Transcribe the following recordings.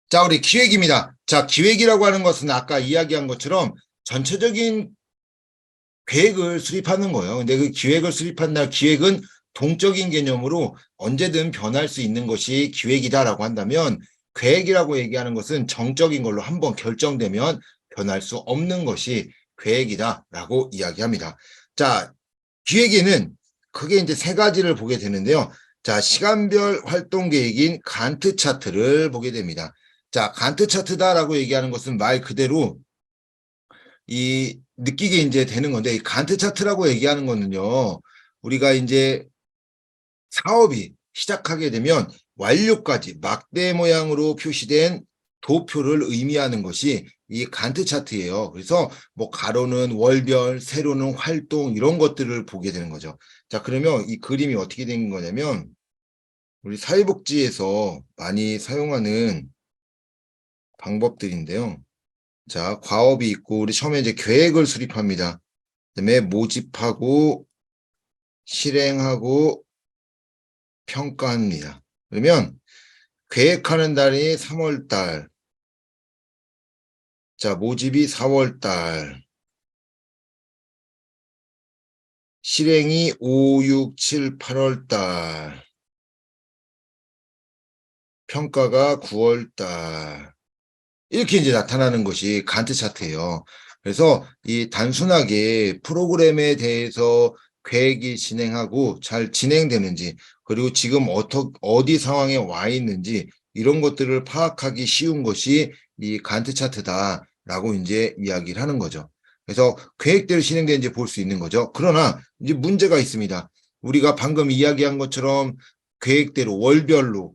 자, 우리 기획입니다. 자, 기획이라고 하는 것은 아까 이야기한 것처럼 전체적인 계획을 수립하는 거예요. 근데 그 기획을 수립한다, 기획은 동적인 개념으로 언제든 변할 수 있는 것이 기획이다라고 한다면 계획이라고 얘기하는 것은 정적인 걸로 한번 결정되면 변할 수 없는 것이 계획이다라고 이야기합니다. 자, 기획에는 크게 이제 세 가지를 보게 되는데요. 자, 시간별 활동 계획인 간트 차트를 보게 됩니다. 자, 간트 차트다라고 얘기하는 것은 말 그대로 이 느끼게 이제 되는 건데, 이 간트 차트라고 얘기하는 거는요, 우리가 이제 사업이 시작하게 되면 완료까지 막대 모양으로 표시된 도표를 의미하는 것이 이 간트 차트예요. 그래서 뭐 가로는 월별, 세로는 활동 이런 것들을 보게 되는 거죠. 자, 그러면 이 그림이 어떻게 된 거냐면 우리 사회복지에서 많이 사용하는 방법들인데요. 자, 과업이 있고 우리 처음에 이제 계획을 수립합니다. 그다음에 모집하고 실행하고 평가합니다. 그러면 계획하는 달이 3월 달, 자, 모집이 4월 달, 실행이 5, 6, 7, 8월 달, 평가가 9월 달. 이렇게 이제 나타나는 것이 간트 차트예요. 그래서 이 단순하게 프로그램에 대해서 계획이 진행하고 잘 진행되는지, 그리고 지금 어디 상황에 와 있는지 이런 것들을 파악하기 쉬운 것이 이 간트 차트다라고 이제 이야기를 하는 거죠. 그래서 계획대로 진행되는지 볼 수 있는 거죠. 그러나 이제 문제가 있습니다. 우리가 방금 이야기한 것처럼 계획대로 월별로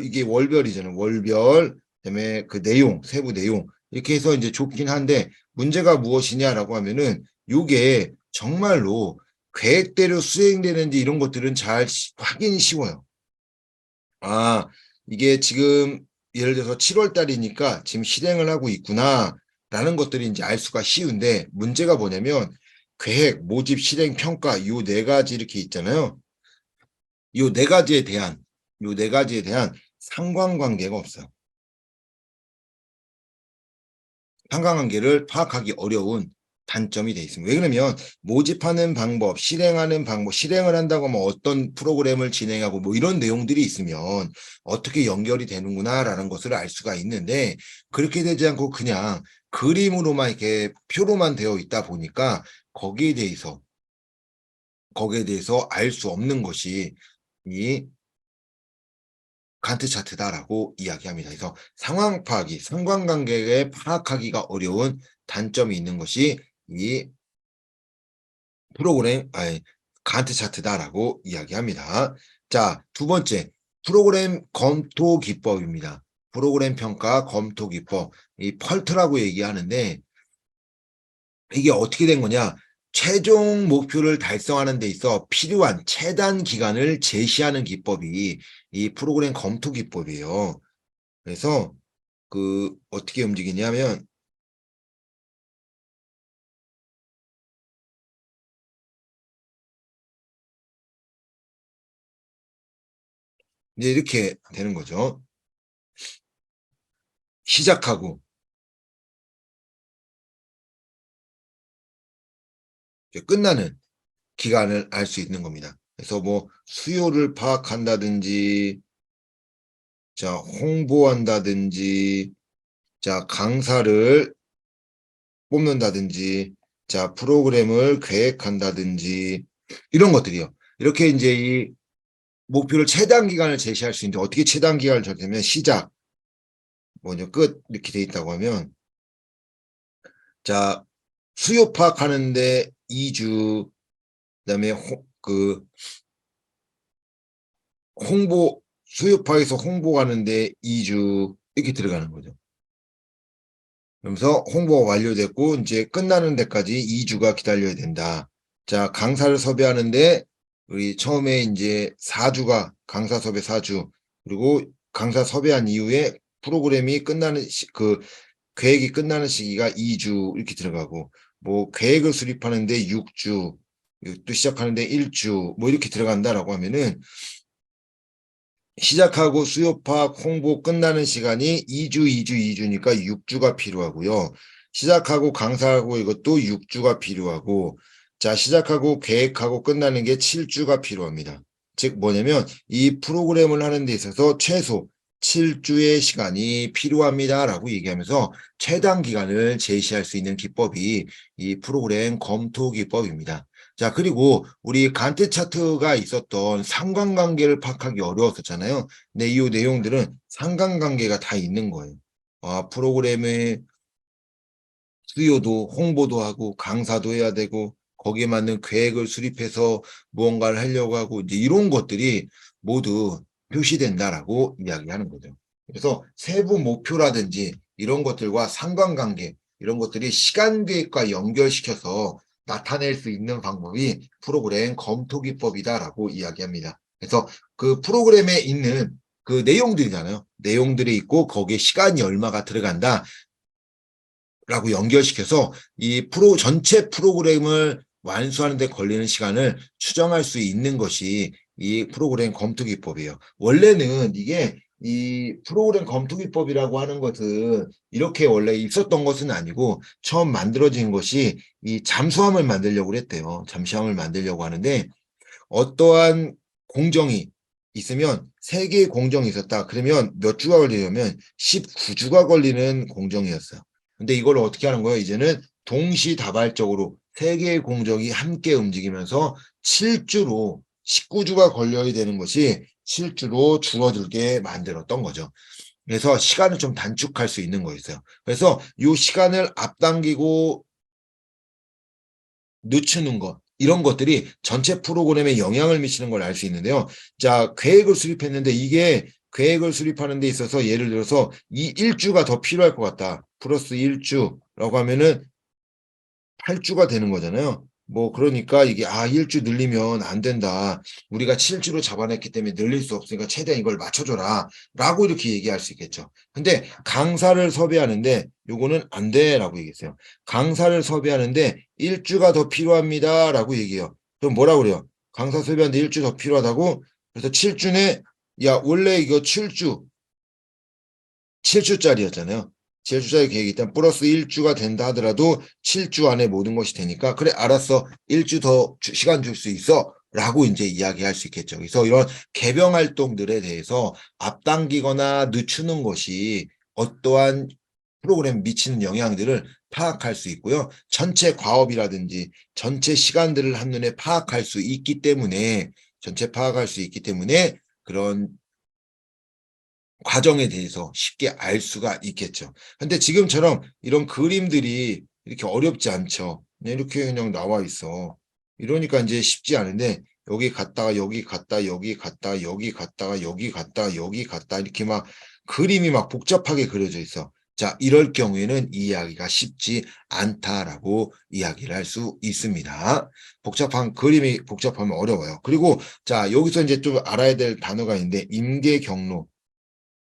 이게 월별이잖아요. 월별 그다음에 그 내용, 세부 내용 이렇게 해서 이제 좋긴 한데 문제가 무엇이냐라고 하면은 요게 정말로 계획대로 수행되는지 이런 것들은 잘 확인이 쉬워요. 아, 이게 지금 예를 들어서 7월 달이니까 지금 실행을 하고 있구나라는 것들이 이제 알 수가 쉬운데 문제가 뭐냐면 계획, 모집, 실행, 평가 요 네 가지 이렇게 있잖아요. 요 네 가지에 대한 상관관계가 없어요. 상관관계를 파악하기 어려운 단점이 돼 있습니다. 왜 그러면 모집하는 방법, 실행하는 방법, 실행을 한다고 하면 어떤 프로그램을 진행하고 뭐 이런 내용들이 있으면 어떻게 연결이 되는구나라는 것을 알 수가 있는데 그렇게 되지 않고 그냥 그림으로만 이렇게 표로만 되어 있다 보니까 거기에 대해서 알 수 없는 것이 이 간트 차트다라고 이야기합니다. 그래서 상황 파악이, 상관관계에 파악하기가 어려운 단점이 있는 것이 이 아니, 간트 차트다라고 이야기합니다. 자, 두 번째, 프로그램 검토 기법입니다. 프로그램 평가 검토 기법, 이 펄트라고 얘기하는데 이게 어떻게 된 거냐? 최종 목표를 달성하는 데 있어 필요한 최단 기간을 제시하는 기법이 이 프로그램 검토 기법이에요. 그래서 그 어떻게 움직이냐면 이제 이렇게 되는 거죠. 시작하고 끝나는 기간을 알 수 있는 겁니다. 그래서 뭐 수요를 파악한다든지, 자, 홍보한다든지, 자, 강사를 뽑는다든지, 자, 프로그램을 계획한다든지, 이런 것들이요. 이렇게 이제 이 목표를 최단 기간을 제시할 수 있는데 어떻게 최단 기간을 정하면 시작, 뭐냐, 끝 이렇게 돼 있다고 하면 자, 수요 파악하는데 2주, 그다음에 수요 파악에서 홍보하는데 2주 이렇게 들어가는 거죠. 그러면서 홍보가 완료됐고 이제 끝나는 데까지 2주가 기다려야 된다. 자, 강사를 섭외하는데 우리 처음에 이제 4주가 강사 섭외 4주, 그리고 강사 섭외한 이후에 프로그램이 끝나는 계획이 끝나는 시기가 2주 이렇게 들어가고 뭐 계획을 수립하는데 6주, 또 시작하는데 1주 뭐 이렇게 들어간다라고 하면은 시작하고 수요 파악, 홍보 끝나는 시간이 2주, 2주, 2주니까 6주가 필요하고요. 시작하고 강사하고 이것도 6주가 필요하고, 자, 시작하고 계획하고 끝나는 게 7주가 필요합니다. 즉 뭐냐면 이 프로그램을 하는 데 있어서 최소 7주의 시간이 필요합니다라고 얘기하면서 최단 기간을 제시할 수 있는 기법이 이 프로그램 검토 기법입니다. 자, 그리고 우리 간트 차트가 있었던 상관관계를 파악하기 어려웠었잖아요. 근데 이 내용들은 상관관계가 다 있는 거예요. 프로그램의 수요도 홍보도 하고 강사도 해야 되고 거기에 맞는 계획을 수립해서 무언가를 하려고 하고 이제 이런 것들이 모두 표시된다라고 이야기하는 거죠. 그래서 세부 목표라든지 이런 것들과 상관관계 이런 것들이 시간 계획과 연결시켜서 나타낼 수 있는 방법이 프로그램 검토 기법이다라고 이야기합니다. 그래서 그 프로그램에 있는 그 내용들이잖아요. 내용들이 있고 거기에 시간이 얼마가 들어간다. 라고 연결시켜서 이 전체 프로그램을 완수하는 데 걸리는 시간을 추정할 수 있는 것이 이 프로그램 검토 기법이에요. 원래는 이게 이 프로그램 검토 기법이라고 하는 것은 이렇게 원래 있었던 것은 아니고 처음 만들어진 것이 이 잠수함을 만들려고 그랬대요. 잠수함을 만들려고 하는데 어떠한 공정이 있으면 3개의 공정이 있었다. 그러면 몇 주가 걸리냐면 19주가 걸리는 공정이었어요. 근데 이걸 어떻게 하는 거예요? 이제는 동시다발적으로 3개의 공정이 함께 움직이면서 7주로 19주가 걸려야 되는 것이 7주로 줄어들게 만들었던 거죠. 그래서 시간을 좀 단축할 수 있는 거였어요. 그래서 이 시간을 앞당기고 늦추는 것 이런 것들이 전체 프로그램에 영향을 미치는 걸 알 수 있는데요. 자, 계획을 수립했는데 이게 계획을 수립하는 데 있어서 예를 들어서 이 1주가 더 필요할 것 같다. 플러스 1주라고 하면은 8주가 되는 거잖아요. 뭐 그러니까 이게 1주 늘리면 안 된다. 우리가 7주로 잡아냈기 때문에 늘릴 수 없으니까 최대한 이걸 맞춰줘라. 라고 이렇게 얘기할 수 있겠죠. 근데 강사를 섭외하는데 요거는 안 돼. 라고 얘기했어요. 강사를 섭외하는데 1주가 더 필요합니다. 라고 얘기해요. 그럼 뭐라고 그래요? 강사 섭외하는데 1주 더 필요하다고? 그래서 7주네. 야, 원래 이거 7주짜리였잖아요. 7주짜리 계획이 일단 플러스 1주가 된다 하더라도 7주 안에 모든 것이 되니까 그래 알았어 1주 더 시간 줄 수 있어 라고 이제 이야기할 수 있겠죠. 그래서 이런 개병 활동들에 대해서 앞당기거나 늦추는 것이 어떠한 프로그램에 미치는 영향들을 파악할 수 있고요. 전체 과업이라든지 전체 시간들을 한눈에 파악할 수 있기 때문에 그런 과정에 대해서 쉽게 알 수가 있겠죠. 근데 지금처럼 이런 그림들이 이렇게 어렵지 않죠. 그냥 이렇게 그냥 나와 있어. 이러니까 이제 쉽지 않은데 여기 갔다가 여기 갔다 여기 갔다 여기 갔다가 여기 갔다 여기 갔다 이렇게 막 그림이 막 복잡하게 그려져 있어. 자, 이럴 경우에는 이 이야기가 쉽지 않다라고 이야기를 할 수 있습니다. 복잡한 그림이 복잡하면 어려워요. 그리고 자, 여기서 이제 좀 알아야 될 단어가 있는데 임계경로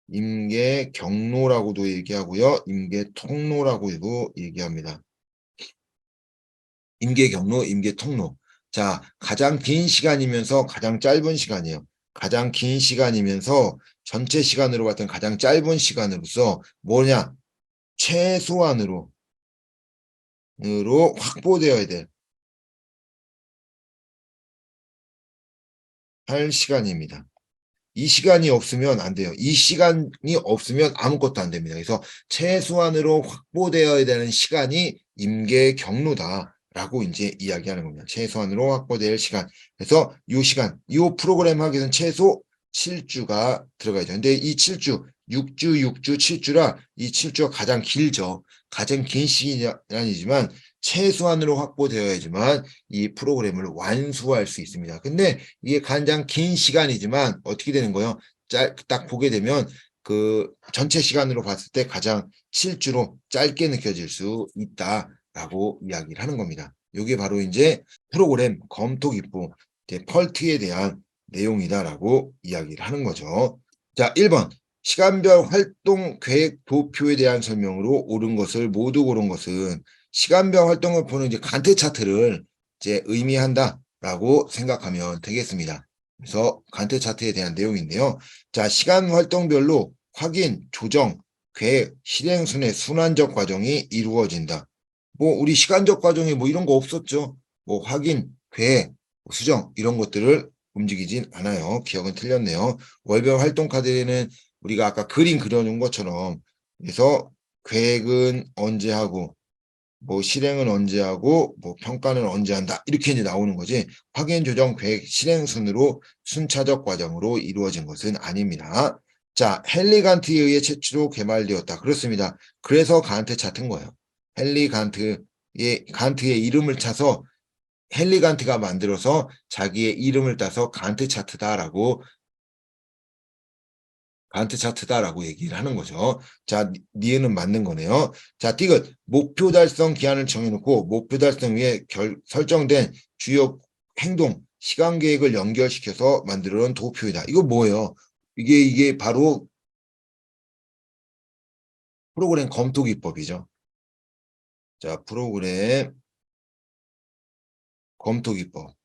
임계경로라고도 얘기하고요. 임계통로라고도 얘기합니다. 임계경로, 임계통로. 자, 가장 긴 시간이면서 가장 짧은 시간이에요. 가장 긴 시간이면서 전체 시간으로 봤던 가장 짧은 시간으로서 뭐냐? 최소한으로 확보되어야 할 시간입니다. 이 시간이 없으면 안 돼요. 이 시간이 없으면 아무것도 안 됩니다. 그래서 최소한으로 확보되어야 되는 시간이 임계 경로다라고 이제 이야기하는 겁니다. 최소한으로 확보될 시간. 그래서 이 시간, 이 프로그램 하기 위해서는 최소 7주가 들어가야죠. 근데 이 7주, 6주, 6주, 7주라 이 7주가 가장 길죠. 가장 긴 시간이지만 최소한으로 확보되어야지만 이 프로그램을 완수할 수 있습니다. 근데 이게 가장 긴 시간이지만 어떻게 되는 거예요? 딱 보게 되면 그 전체 시간으로 봤을 때 가장 실주로 짧게 느껴질 수 있다라고 이야기를 하는 겁니다. 이게 바로 이제 프로그램 검토 기법, 펄트에 대한 내용이다라고 이야기를 하는 거죠. 자, 1번. 시간별 활동 계획 도표에 대한 설명으로 옳은 것을 모두 고른 것은 시간별 활동을 보는 이제 간트 차트를 이제 의미한다라고 생각하면 되겠습니다. 그래서 간트 차트에 대한 내용인데요. 자, 시간 활동별로 확인, 조정, 계획, 실행 순의 순환적 과정이 이루어진다. 뭐 우리 시간적 과정에 뭐 이런 거 없었죠. 뭐 확인, 계획, 수정 이런 것들을 움직이진 않아요. 기억은 틀렸네요. 월별 활동 카드에는 우리가 아까 그림 그려놓은 것처럼 그래서 계획은 언제 하고 뭐 실행은 언제 하고 뭐 평가는 언제 한다 이렇게 이제 나오는 거지 확인 조정 계획 실행 순으로 순차적 과정으로 이루어진 것은 아닙니다. 자, 헨리 간트에 의해 최초로 개발되었다. 그렇습니다. 그래서 간트 차트인 거예요. 헨리 간트의 이름을 차서 헨리 간트가 만들어서 자기의 이름을 따서 간트 차트다라고 간트 차트다라고 얘기를 하는 거죠. 자, 니은은 맞는 거네요. 자, 디귿 목표 달성 기한을 정해놓고 목표 달성 위에 설정된 주요 행동, 시간 계획을 연결시켜서 만들어 놓은 도표이다. 이거 뭐예요? 이게 바로 프로그램 검토 기법이죠. 자, 프로그램 검토 기법.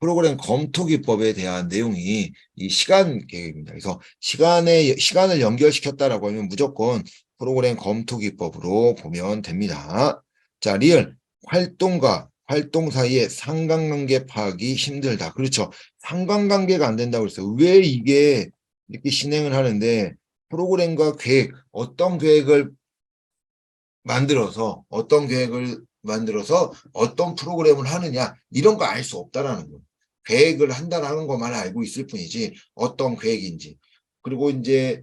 프로그램 검토 기법에 대한 내용이 이 시간 계획입니다. 그래서 시간을 연결시켰다라고 하면 무조건 프로그램 검토 기법으로 보면 됩니다. 자, 리얼 활동과 활동 사이의 상관관계 파악이 힘들다. 그렇죠. 상관관계가 안 된다고 그랬어요. 왜 이게 이렇게 진행을 하는데 프로그램과 계획, 어떤 계획을 만들어서 어떤 프로그램을 하느냐 이런 거 알 수 없다라는 거예요. 계획을 한다라는 것만 알고 있을 뿐이지 어떤 계획인지 그리고 이제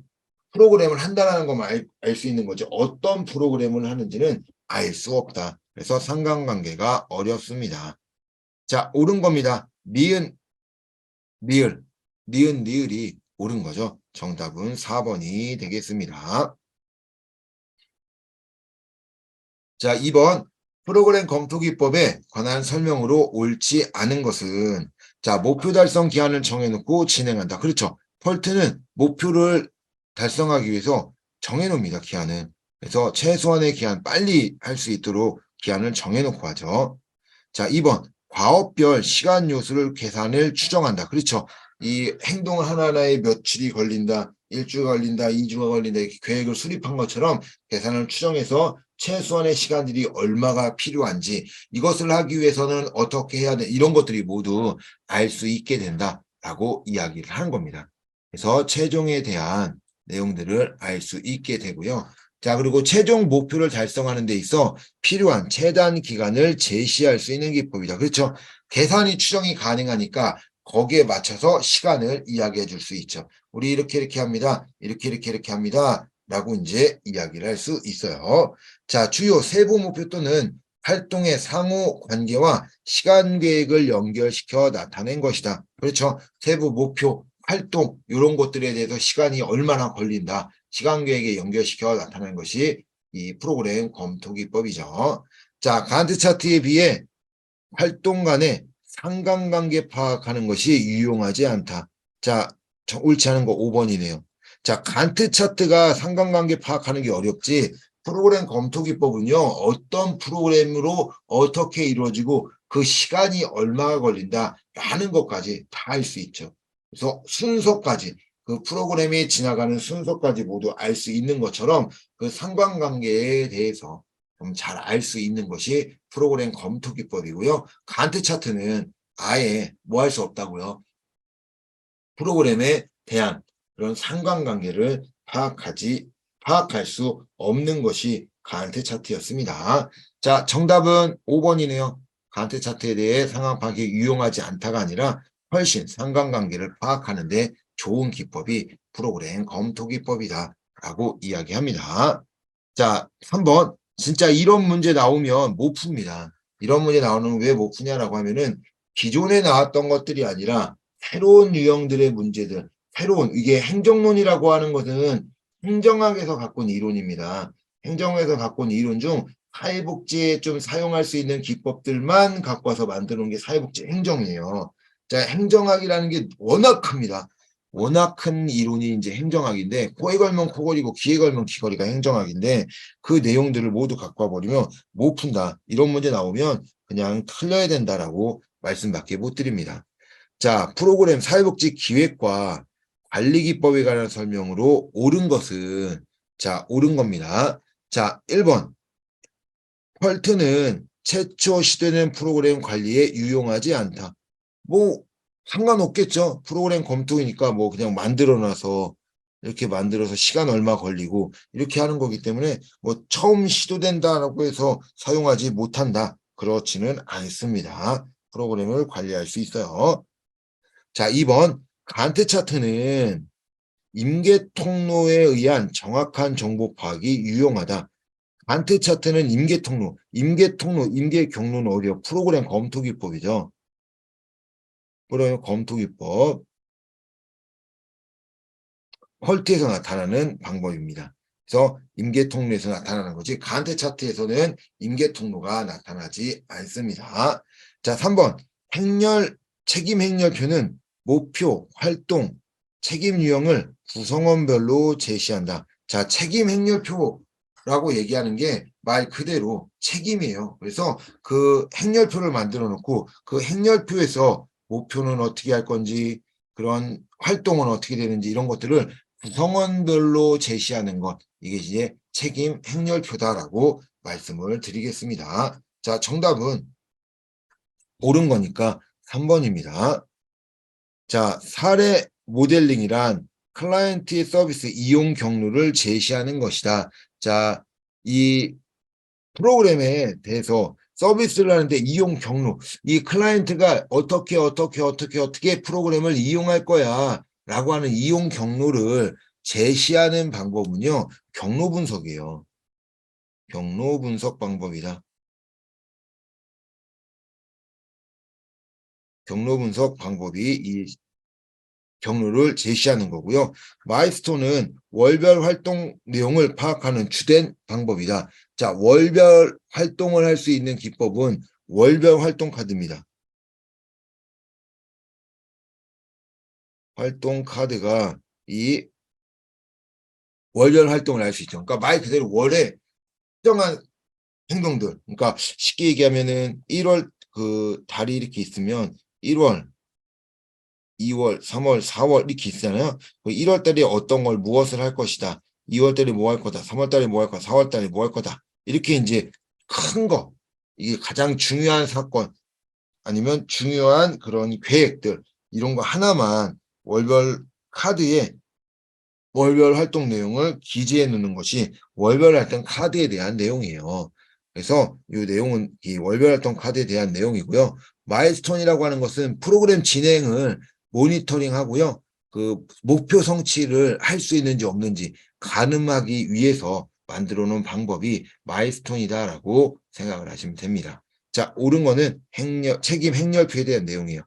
프로그램을 한다라는 것만 알 수 있는 거죠. 어떤 프로그램을 하는지는 알 수 없다. 그래서 상관관계가 어렵습니다. 자, 옳은 겁니다. 니은, 리을, 니은, 리을이 옳은 거죠. 정답은 4번이 되겠습니다. 자, 2번 프로그램 검토 기법에 관한 설명으로 옳지 않은 것은 자, 목표 달성 기한을 정해놓고 진행한다. 그렇죠. 펄트는 목표를 달성하기 위해서 정해놓습니다. 기한은. 그래서 최소한의 기한 빨리 할 수 있도록 기한을 정해놓고 하죠. 자, 2번 과업별 시간 요소를 계산을 추정한다. 그렇죠. 이 행동 하나하나에 며칠이 걸린다, 일주가 걸린다, 2주가 걸린다 이렇게 계획을 수립한 것처럼 계산을 추정해서 최소한의 시간들이 얼마가 필요한지 이것을 하기 위해서는 어떻게 해야 돼 이런 것들이 모두 알 수 있게 된다라고 이야기를 하는 겁니다. 그래서 최종에 대한 내용들을 알 수 있게 되고요. 자, 그리고 최종 목표를 달성하는 데 있어 필요한 최단 기간을 제시할 수 있는 기법이다. 그렇죠? 계산이 추정이 가능하니까 거기에 맞춰서 시간을 이야기해 줄 수 있죠. 우리 이렇게 합니다. 이렇게 합니다. 라고 이제 이야기를 할 수 있어요. 자, 주요 세부 목표 또는 활동의 상호 관계와 시간 계획을 연결시켜 나타낸 것이다. 그렇죠? 세부 목표, 활동 이런 것들에 대해서 시간이 얼마나 걸린다. 시간 계획에 연결시켜 나타낸 것이 이 프로그램 검토 기법이죠. 자, 간트 차트에 비해 활동 간의 상관관계 파악하는 것이 유용하지 않다. 자, 옳지 않은 거 5번이네요. 자, 간트 차트가 상관관계 파악하는 게 어렵지 프로그램 검토 기법은요. 어떤 프로그램으로 어떻게 이루어지고 그 시간이 얼마가 걸린다 라는 것까지 다 알 수 있죠. 그래서 순서까지 그 프로그램이 지나가는 순서까지 모두 알 수 있는 것처럼 그 상관관계에 대해서 좀 잘 알 수 있는 것이 프로그램 검토 기법이고요. 간트 차트는 아예 뭐 할 수 없다고요. 프로그램에 대한 그런 상관관계를 파악할 수 없는 것이 간트 차트였습니다. 자, 정답은 5번이네요. 간트 차트에 대해 상황 파악이 유용하지 않다가 아니라 훨씬 상관관계를 파악하는 데 좋은 기법이 프로그램 검토 기법이다 라고 이야기합니다. 자, 3번 진짜 이런 문제 나오면 못 풉니다. 이런 문제 나오는 왜 못 푸냐라고 하면은 기존에 나왔던 것들이 아니라 새로운 유형들의 문제들, 이게 행정론이라고 하는 것은 행정학에서 갖고 온 이론입니다. 행정학에서 갖고 온 이론 중 사회복지에 좀 사용할 수 있는 기법들만 갖고 와서 만들어 놓은 게 사회복지 행정이에요. 자, 행정학이라는 게 워낙 큽니다. 워낙 큰 이론이 이제 행정학인데 코에 걸면 코걸이고 귀에 걸면 귀걸이가 행정학인데 그 내용들을 모두 갖고 와버리면 못 푼다. 이런 문제 나오면 그냥 틀려야 된다라고 말씀밖에 못 드립니다. 자, 프로그램 사회복지 기획과 관리 기법에 관한 설명으로 옳은 것은, 자, 옳은 겁니다. 자, 1번. 펄트는 최초 시도된 프로그램 관리에 유용하지 않다. 뭐 상관없겠죠. 프로그램 검토이니까 뭐 그냥 만들어놔서 이렇게 만들어서 시간 얼마 걸리고 이렇게 하는 거기 때문에 뭐 처음 시도된다라고 해서 사용하지 못한다. 그렇지는 않습니다. 프로그램을 관리할 수 있어요. 자, 2번. 간트 차트는 임계 통로에 의한 정확한 정보 파악이 유용하다. 간트 차트는 임계 통로, 임계 경로는 어디요? 프로그램 검토 기법이죠. 프로그램 검토 기법. 헐트에서 나타나는 방법입니다. 그래서 임계 통로에서 나타나는 거지 간트 차트에서는 임계 통로가 나타나지 않습니다. 자, 3번. 책임 행렬표는 목표, 활동, 책임 유형을 구성원별로 제시한다. 자, 책임 행렬표라고 얘기하는 게 말 그대로 책임이에요. 그래서 그 행렬표를 만들어 놓고 그 행렬표에서 목표는 어떻게 할 건지, 그런 활동은 어떻게 되는지 이런 것들을 구성원별로 제시하는 것, 이게 이제 책임 행렬표다라고 말씀을 드리겠습니다. 자, 정답은 옳은 거니까 3번입니다. 자, 사례 모델링이란 클라이언트의 서비스 이용 경로를 제시하는 것이다. 자, 이 프로그램에 대해서 서비스를 하는데 이용 경로, 이 클라이언트가 어떻게 프로그램을 이용할 거야 라고 하는 이용 경로를 제시하는 방법은요, 경로 분석이에요. 경로 분석 방법이다. 경로 분석 방법이 이 경로를 제시하는 거고요. 마일스톤은 월별 활동 내용을 파악하는 주된 방법이다. 자, 월별 활동을 할 수 있는 기법은 월별 활동 카드입니다. 활동 카드가 이 월별 활동을 할 수 있죠. 그러니까 말 그대로 월에 특정한 행동들. 그러니까 쉽게 얘기하면은 1월 그 달이 이렇게 있으면 1월, 2월, 3월, 4월 이렇게 있잖아요. 1월 달에 어떤 걸 무엇을 할 것이다. 2월 달에 뭐 할 거다. 3월 달에 뭐 할 거다. 4월 달에 뭐 할 거다. 이렇게 이제 큰 거, 이게 가장 중요한 사건 아니면 중요한 그런 계획들, 이런 거 하나만 월별 카드에 월별 활동 내용을 기재해 놓는 것이 월별 활동 카드에 대한 내용이에요. 그래서 이 내용은 이 월별 활동 카드에 대한 내용이고요. 마일스톤이라고 하는 것은 프로그램 진행을 모니터링 하고요. 그 목표 성취를 할 수 있는지 없는지 가늠하기 위해서 만들어 놓은 방법이 마일스톤이다라고 생각을 하시면 됩니다. 자, 옳은 거는 책임 행렬표에 대한 내용이에요.